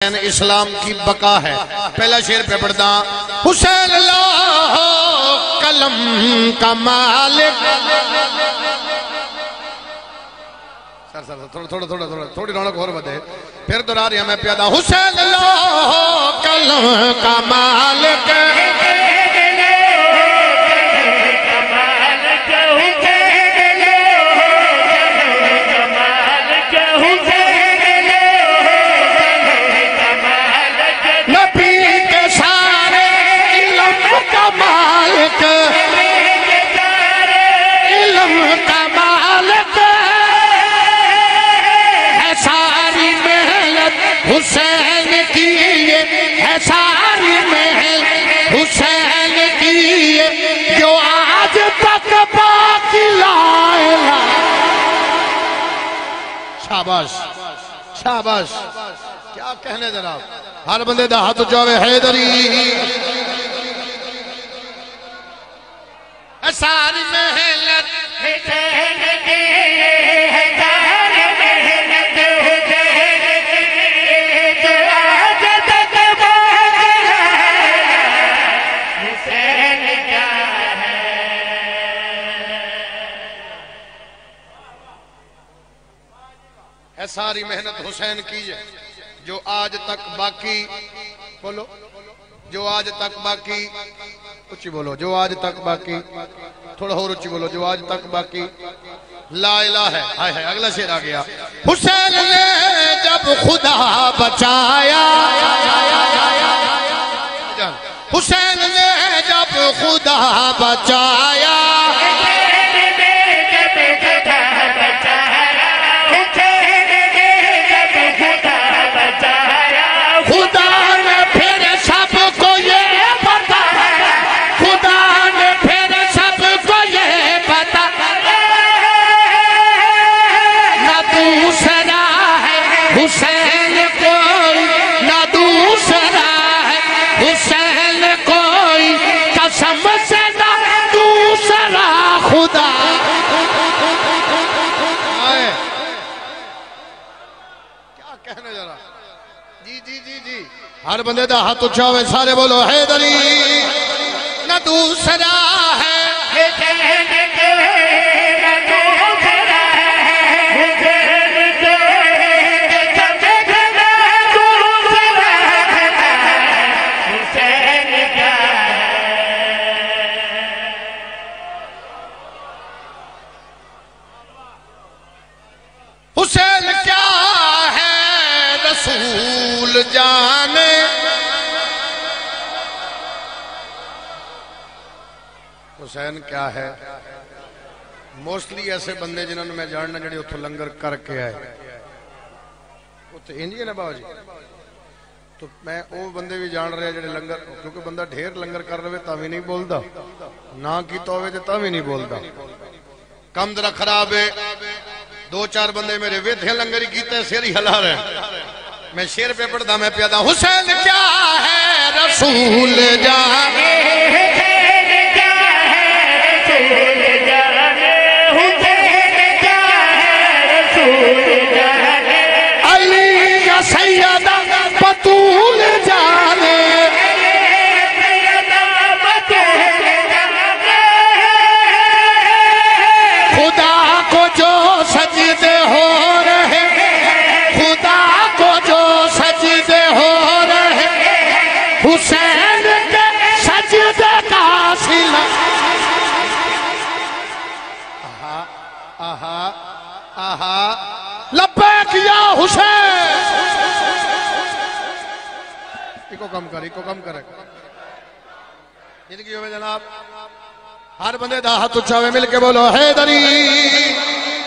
इस्लाम की बका है। पहला शेर पे पढ़ता, हुसैन अल्लाह कलम का मालिक। सर सर थोड़ी रौनक और बढ़े, फिर दोहरा रहा मैं प्यादा, हुसैन अल्लाह कलम का मालिक। हुसैन की ये है सारी महल, हुसैन की ये जो आज तक बाकी लाए। शाबाश शाबाश, क्या कहने जनाब। हर बंदे दा हाथ उठावे, हैदरी सारी मेहनत हुसैन की है सारी मेहनत, सारी मेहनत हुसैन की है जो आज तक बाकी, बोलो जो आज तक बाकी, ऊंची बोलो जो आज तक बाकी, थोड़ा और ऊंची बोलो जो आज तक बाकी ला इलाहा है। हाय हाय, अगला शेर आ गया, हुसैन ने जब खुदा बचाया, हुसैन ने जब खुदा बचाया, हुसैन कोई ना दूसरा है, हुसैन कोई कसम से ना दूसरा खुदा। क्या कहने जरा, जी जी जी जी, हर बंदे का हाथ उठा हुए, सारे बोलो हैदरी ना दूसरा है, हुसैन क्या है रसूल जाने। हुसैन क्या है, मोस्टली ऐसे बंदे जिन्होंने मैं जानना जड़े उतो लंगर करके आए इंज है ना बाबा जी, तो मैं वो बंदे भी जान रहे जड़े लंगर, क्योंकि बंदा ढेर लंगर कर रहे ता भी नहीं बोलता, ना किया होवे ता भी नहीं बोलता। कम जरा खराब है, दो चार बंदे मेरे वेथे लंगर ही कीते, सिर ही हिला रहे। मैं शेर पे पढ़ता मैं प्यादा, हुसैन क्या है रसूल जाने, हुसैन क्या है रसूल जाने, हुसैन क्या है रसूल जाने, अली या सैयदा बतूल जाने, खुदा को जो सजदे हो रहे, खुदा को जो सजदे हो रहे, हुसैन के सजदे का सिला। आहा आहा आहा, लब्बैक या हुसैन। इको कम कर, इको कम करे जिंदगी होवे जनाब। हर बंदे दा हाथ उठावे, मिल के बोलो हैदरी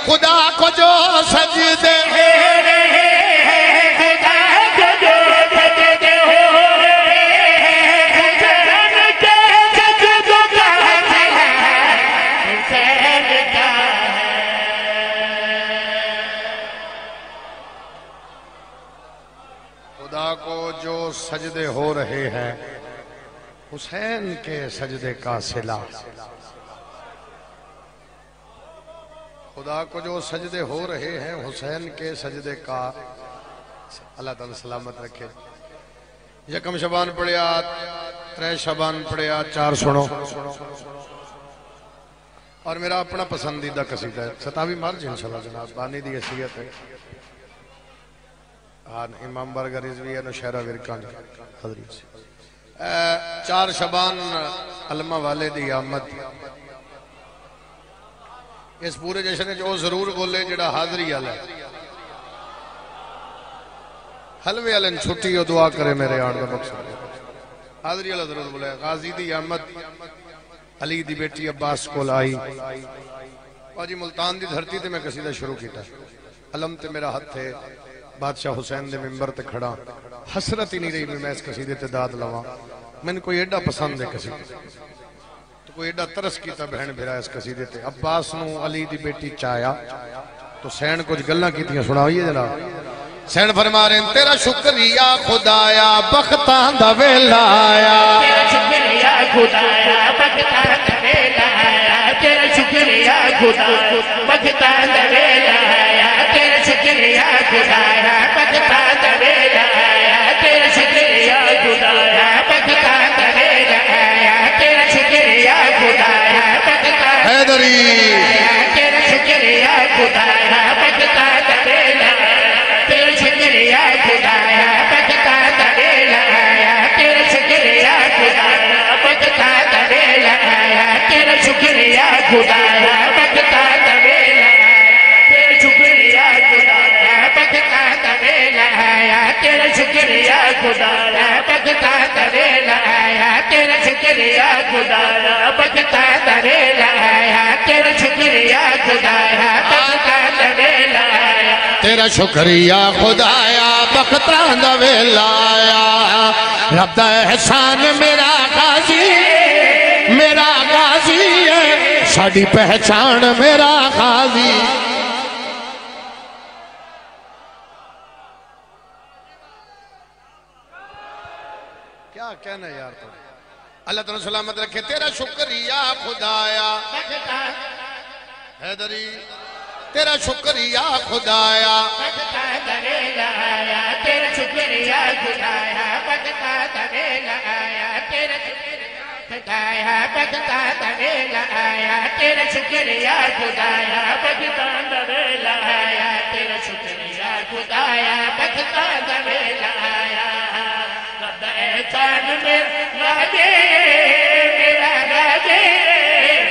खुदा को जो सजदे, खुदा को जो सजदे हो रहे, हुसैन के सजदों का सिला, हुसैन का है। खुदा को जो सजदे हो रहे हैं, हुसैन के सजदे का सिला। खुदा को जो सजदे हो रहे हैं, हुसैन के सजदे का अल्लाह ताला सलामत रखे। यकम शबान पढ़िया, त्रै शबान पढ़िया, चार सुनो। और मेरा अपना पसंदीदा कसीदा है, सतावी मर्ज इंशाल्लाह जनाब, बानी दी हैसियत है। इमाम बरगर रिजवी है नौशहरा विरकान हजरी से। चार शबान अलमा वाले दी आमद। इस पूरे जश्न च वो जरूर बोले जेड़ा हाजरी वाला हलवे वाले छुट्टी हो दुआ करे मेरे आने का मकसद। हाजरी वाला जरूर बोले। गाजी दी आमद अली दी बेटी अब्बास को आई। और जी मुल्तान दी धरती ते मैं कसीदा शुरू किया। अलम ते मेरा हथ है बादशाह हुसैन दे मिंबर ते खड़ा। हसरत ही नहीं रही मैं इस कसीदे ते दाद लवा। मैंने कोई एडा पसंद है कसीदा तो कोई एडा तरस किया बहन भिरा इस कसीदे ते। अब्बास नू अली दी बेटी चाया तो सैन कुछ गल्लां कीतियां सुनाइए जनाब। सैन फरमा रहे तेरा शुक्रिया खुदाया बख्तां दा वेला आया। तेरा शुक्रिया खुदाया बख्तां दा वेला आया। तेरा शुक्रिया खुदाया बख्तां दा वेला आया। तेरा शुक्रिया खुदाया बख्तां दा वेला आया। तेरा शुक्रिया खुदाया बख्तां दा वेला आया। तेरा शुक्रिया खुदाया बख्तां हैदरी। तेरा शुक्रिया खुदाया बख्तां दा वेला आया। तेरा शुक्रिया खुदाया बख्तां दा वेला आया। तेरा शुक्रिया खुदाया बख्तां दा वेला आया। तेरा शुक्रिया खुदाया बख्तां दा वेला आया। तेरा शुक्रिया खुदाया बख्तां दा वेला आया। तेरा शुक्रिया खुदाया बख्तां दा वेला आया। तेरा शुक्रिया खुदाया बख्तां दा वेला आया। तेरा शुक्रिया खुदाया बख्तां दा वेला आया। तेरा शुक्रिया खुदाया बख्तां दा वेला आया। रब दा एहसान मेरा गाजी है साडी पहचान मेरा गाजी। क्या कहना यार तुम। अल्लाह ताला सलामत रखे। तेरा शुक्रिया खुदाया हैदरी। तेरा शुक्रिया खुदाया बख्तां दा वेला आया। तेरा शुक्रिया खुदाया बख्तां दा वेला आया। तेरा शुक्रिया खुदाया बख्तां दा वेला आया। तेरा शुक्रिया खुदाया बख्तां दा वेला आया। तेरा शुक्रिया खुदाया बख्तां दा वेला आया। रब एहसान मेरा राजे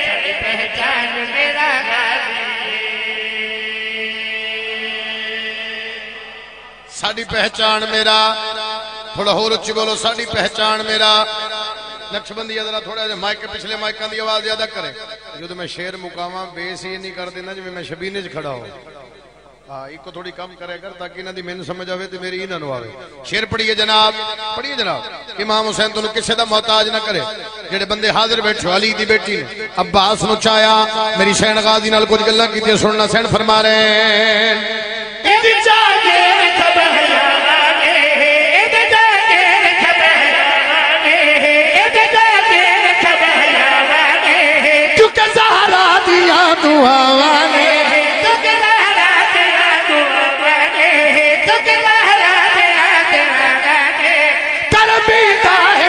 साडी पहचान मेरा गाजी। साडी पहचान मेरा। थोड़ा होर उच्ची बोलो। साडी पहचान मेरा। नक्शबंदी जरा थोड़ा जिहा माइक पिछले माइकों की आवाज ज्यादा करे जो मैं शेर मुकावा बेस ये नहीं कर देना जिवें मैं शबीने च खड़ा हो। हाँ इको थोड़ी कम करे कर ताकि इन्हां दी मैनूं समझ आवे ते मेरी इन्हां नूं आवे। शेर पढ़िए जनाब, पढ़िए जनाब। इमाम हुसैन तुहानूं किसी दा मोहताज ना करे। जेड़े बंदे हाजिर बैठे अली दी बेटी ने अब्बास नूं चाया मेरी सैन गाजी नाल कुछ गल्लां कीतियां सुनना। सैन फरमा रहे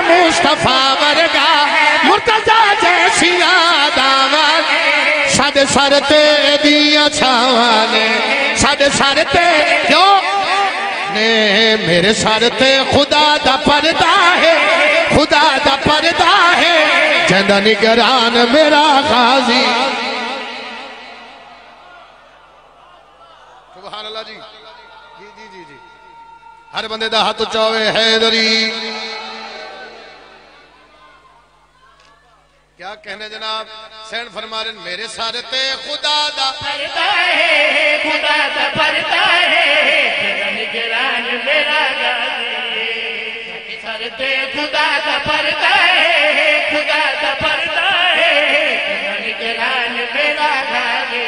मुस्तफा वर्गा मुर्तजा जैसी यादावान साडे सर ते दियां छावां ने साडे सर ते क्यों ने मेरे सर ते खुदा दा पर्दा है। खुदा दा पर्दा है जंदा निगरान मेरा गाजी। सुभान अल्लाह जी। जी जी जी जी हर बंदे दा हाथ उच्चा होवे। हैदरी क्या कहने जनाब। सैन फरमा रहे मेरे सर ते खुदा दा पर्दा है। खुदा दा पर्दा है निगरान मेरा गाजी। सर ते खुदा दा पर्दा है। खुदा दा पर्दा है निगरान मेरा गाजी।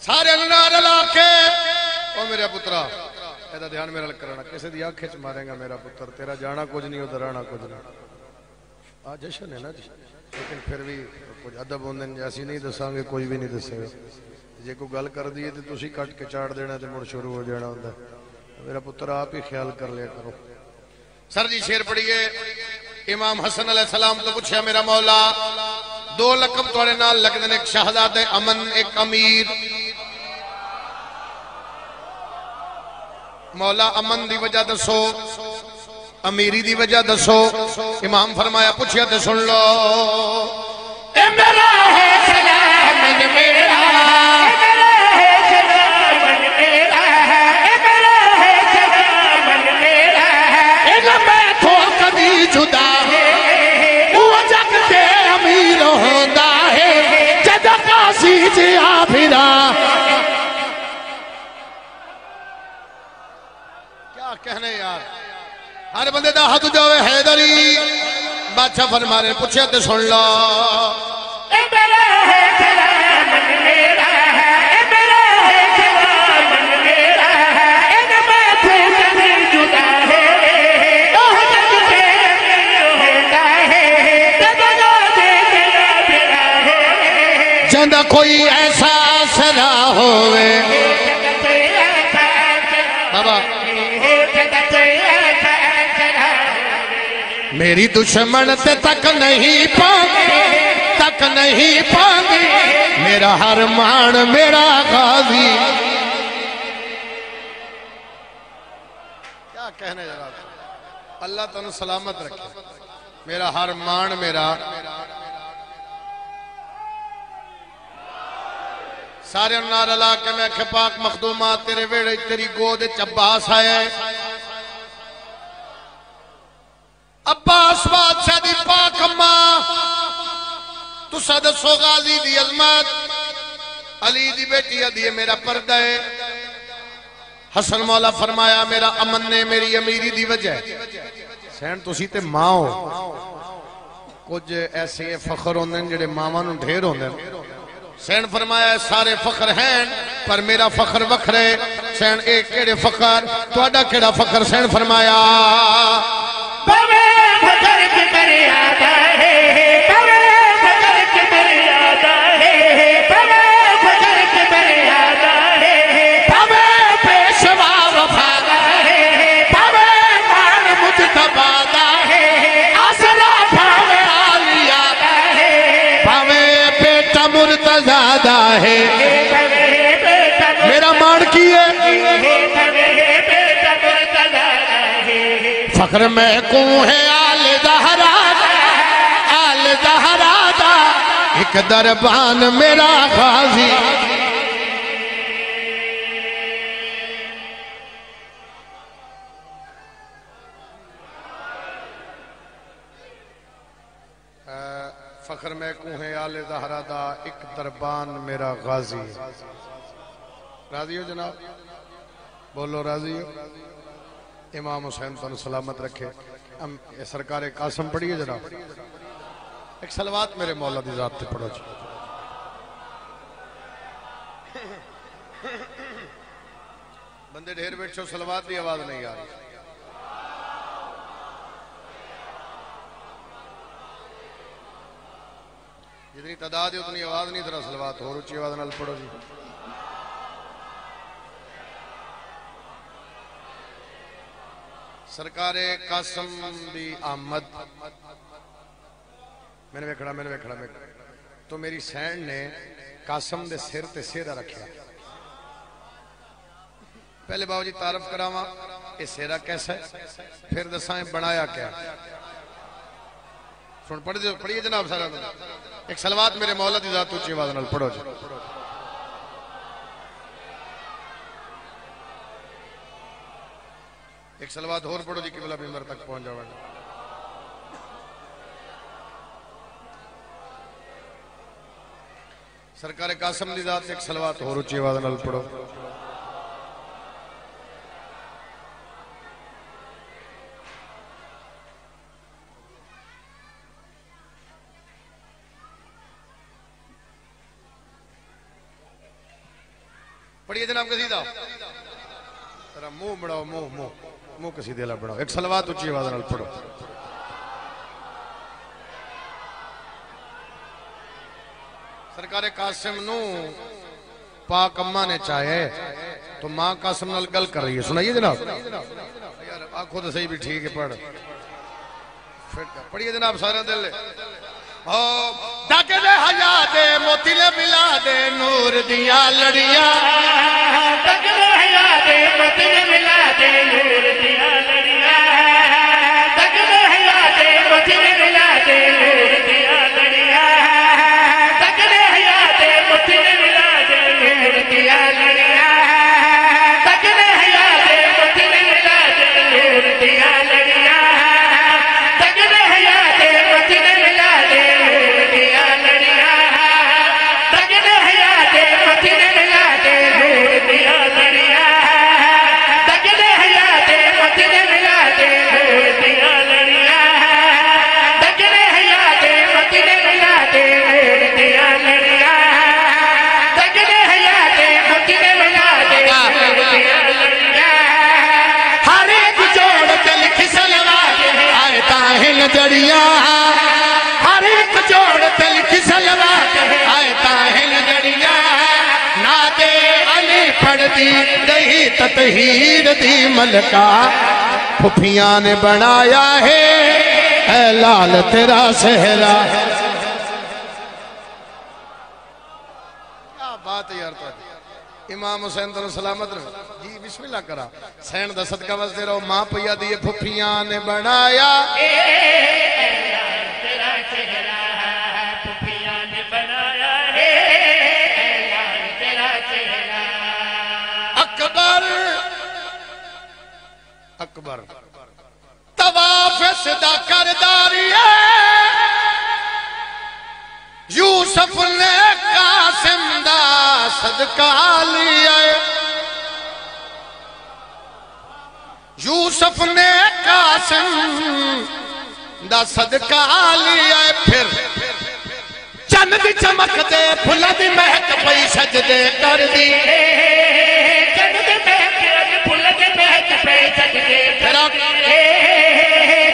सारे नारे लाके ओ मेरे पुत्रा एदा ध्यान मेरा करना। किसी दी आंखें च मारेगा मेरा पुत्र तेरा जाना कुछ नहीं उधर आना कुछ नहीं। आज जश्न है ना जी लेकिन फिर भी कुछ अदब होंगे ऐसी नहीं दसांगे कोई भी नहीं दसेगा। जे कोई गल कर दी तो तुसी कट के चाड़ देना तो मुड़ शुरू हो जाना होंगे। मेरा पुत्र आप ही ख्याल कर लिया करो। सर जी शेर पढ़िए। इमाम हसन अलैहिस्सलाम तो पूछा मेरा मौला दो लकब थोड़े नाल लगदे ने, एक शहजादे अमन एक अमीर। मौला अमन दी वजह दसो, अमीरी दी वजह दसो। इमाम फरमाया पूछिया तो सुन लो। ए मेरा है सलाम मेरा, मेरा है सलाम मेरा, मेरा है सलाम मेरा, मैं तो कभी जुदा है वो जग के अमीर होता है जद काशी जिया फिरा। क्या कहने यार, हर बंदे दा हाथ जावे हैदरी। बादशाह फरमा रहे पूछे तो सुन लो। मेरा है सलाम मेरा, मेरा है सलाम मेरा, मैं तो कभी जुदा है वो जग के अमीर होता है जद काशी जिया फिरा है। जंदा कोई ऐसा सरा होवे बाबा, मेरी दुश्मन ते तक नहीं पाएंगे, तक नहीं पाएंगे मेरा हर मान मेरा गाजी। क्या कहने जरा, अल्लाह तुम सलामत रखे। मेरा हर मान मेरा, सारे नारा ला के मैं पाक मखदूमा तेरे वेड़े तेरी गोद अब्बास आया। अब्बास बादशाह दी पाक अम्मा तुसा दसो गाजी दी अजमत। अली दी बेटी अदी मेरा पर्दा है। हसन मौला फरमाया मेरा अमन ने मेरी अमीरी दी वजह। सैन तुसी ते मां हो, कुछ ऐसे फखर होंदे जेड़े मावां नूं ढेर होंदे। सैन फरमाया सारे फखर हैं पर मेरा फखर वखरे। सैन एक केड़े फखर, तुहाडा केड़ा फखर? सैन फरमाया बाबे फखर की मर्यादा है, बाबे फखर की मर्यादा है, बाबे फखर की मर्यादा है, बाबे पेशवा वफादार है, बाबे मान मुजतबादा है, आसरा भावे आलियादा है, भावे बेटा मुर्तजादा है। मेरा मान की है फख्र में को है आल ज़हरा, आल ज़हरा दा एक दरबान मेरा गाजी। फख्र में को है आल ज़हरा दा एक दरबान मेरा गाजी। राजी हो जनाब? बोलो राजी हो? इमाम हुसैन तुम सलामत रखे। हम सरकार कासम पढ़िए जरा, एक सलवात मेरे मौला दी जात पढ़ो जी। बंदे ढेर बैठो, सलवात की आवाज नहीं आ रही। जितनी तादाद है उतनी आवाज नहीं, तरह सलवात और ऊंची आवाज नाल पढ़ो जी। सरकारे कासम दी आमद मैंने वेखड़ा तो मेरी सैन ने कासम दे सिर ते सेरा रखा। पहले बाबू जी तारफ करावा ये सेरा कैसा है, फिर दसा बनाया क्या। सुन पढ़ दो, पढ़िए जनाब सारा। एक सलवात मेरे मौला दी जात ऊंची आवाज नाल पढ़ो जी। एक सलवात और पढ़ो जी, किबला मिंबर तक पहुंच जाओगे। सरकार कासम दी जात एक सलवात और ऊंची आवाज नाल पढ़ो। पढ़िए जनाब कसीदा। तेरा मुंह बढ़ाओ, मुंह कसीदे ला बढ़ाओ। एक सलवात ऊंची आवाज नाल पढ़ो। सरकार कासिम नू पाक अम्मा ने चाहे तो माँ कासम नाल गल कर रही है। सुनाइए जनाब। यार आखो तो सही भी ठीक है। पढ़िए जनाब सारा दिल डाके दे हया दे मोती ने मिला दे नूर दिया लड़िया। डाके दे हया दे मोती ने मिला दे नूर दिया लड़िया। डाके दे हया दे मोती ने मिला दे नूर दिया लड़िया। डाके दे हया दे मोती ने मिला दे नूर दिया लड़िया। डाके दे हया दे मोती ने मिला दे नूर दिया लड़िया। डाके दे हया दे मोती ने मिला दे नूर दिया लड़िया। डाके दे हया दे मोती ने मिला दे नूर दिया लड़िया। डाके दे हया दे मोती ने मिला दे नूर दिया लड़िया। डाके दे हया दे मोती ने मिला दे नूर दिया लड़िया। डाके दे हया दे मोती ने मिला दे नूर दिया लड़िया। हर एक जोड़ के लिख सलवा आए ताहिल जड़िया। हर एक जोड़ के लिख सलवा आए ताहिल जड़िया। ना दे अली पढ़ दी दही ततहीर दी मलका फुफिया ने बनाया है ऐ लाल तेरा सहरा। क्या बात है यार। इमाम हुसैन तो सलामत रहो जी। बिस्मिल्लाह करा सैन दा सदका वसदे रहो। मां पिया दी फुफिया ने बनाया तेरा चेहरा फुफिया ने बनाया है। तेरा चेहरा अकबर अकबर तवाफ सदा करदारी यूसुफ ने कासिम दा सदका लिया। यूसुफ ने कासिम दा सदका लिया। फिर चंद दी चमकदे फुल्लां दी महक पई सजदे कर दी। चंद दे महक फुल के महक पे सजदे कर दे।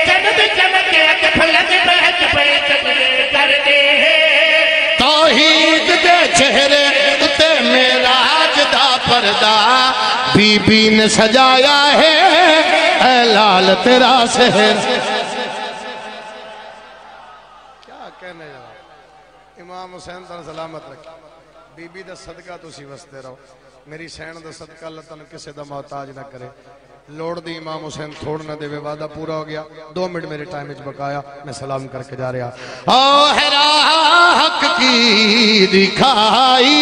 चंद दे चमके फुल के महक पे सजदे कर दे। तौहीद दे चेहरे उते मेराज दा पर्दा बीबी ने सजाया है ऐ लाल तेरा शहर। क्या कहने जनाब। इमाम हुसैन दा सलामत रखे। बीबी दा सदका तुसी वसते रहो। मेरी सैन दा सदका अल्लाह तन किसे दा मोहताज ना करे। लोड़ दी इमाम हुसैन छोड़ ना देवे। वादा पूरा हो गया। 2 मिनट मेरे टाइम में बकाया। मैं सलाम करके जा रहा। ओ हैरा हक की दिखाई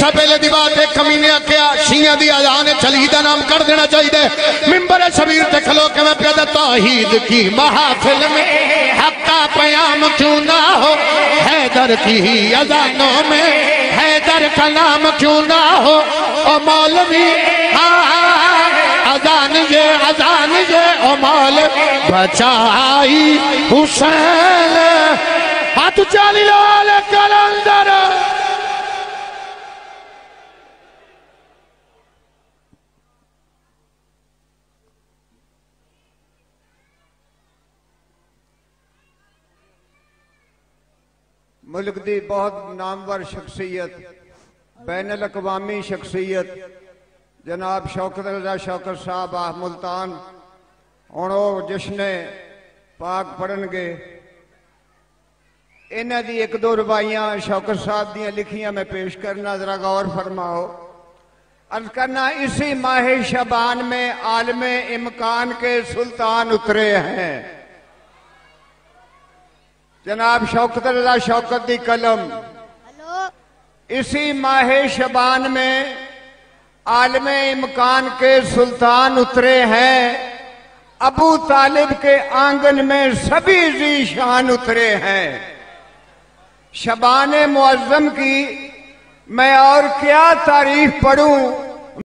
पहले दी बात है। कमीने क्या शिया दी अजान चली दा नाम कर देना चाहिए। मिंबर शबीर ते खलो के मैं प्यादा तौहीद की महफिल में हक्का पयाम क्यों ना हो। हैदर की अजानों में हैदर का नाम क्यों ना हो। ओ मौलवी अजान ये ओ मौलवी बचाई हुसैन हाथ चाली लाल कलंदर। मुल्क दी बहुत नामवर शख्सियत बैनुल अक़वामी शख्सियत जनाब शौकत रज़ा शौकत साहब आ मुल्तान हुण वो जश्न पाक पढ़नगे। इन्हां दी 1-2 रुबाइयां शौकत साहब दियां लिखियां मैं पेश करना, जरा गौर फरमाओ। अर्ज करना, इसी माह शबान में आलमे इमकान के सुल्तान उतरे हैं। जनाब शौकत रज़ा शौकत दी कलम। इसी माह शबान में आलमे इमकान के सुल्तान उतरे हैं। अबू तालिब के आंगन में सभी ज़ीशान उतरे हैं। शबान मुअज़्ज़म की मैं और क्या तारीफ पढ़ूं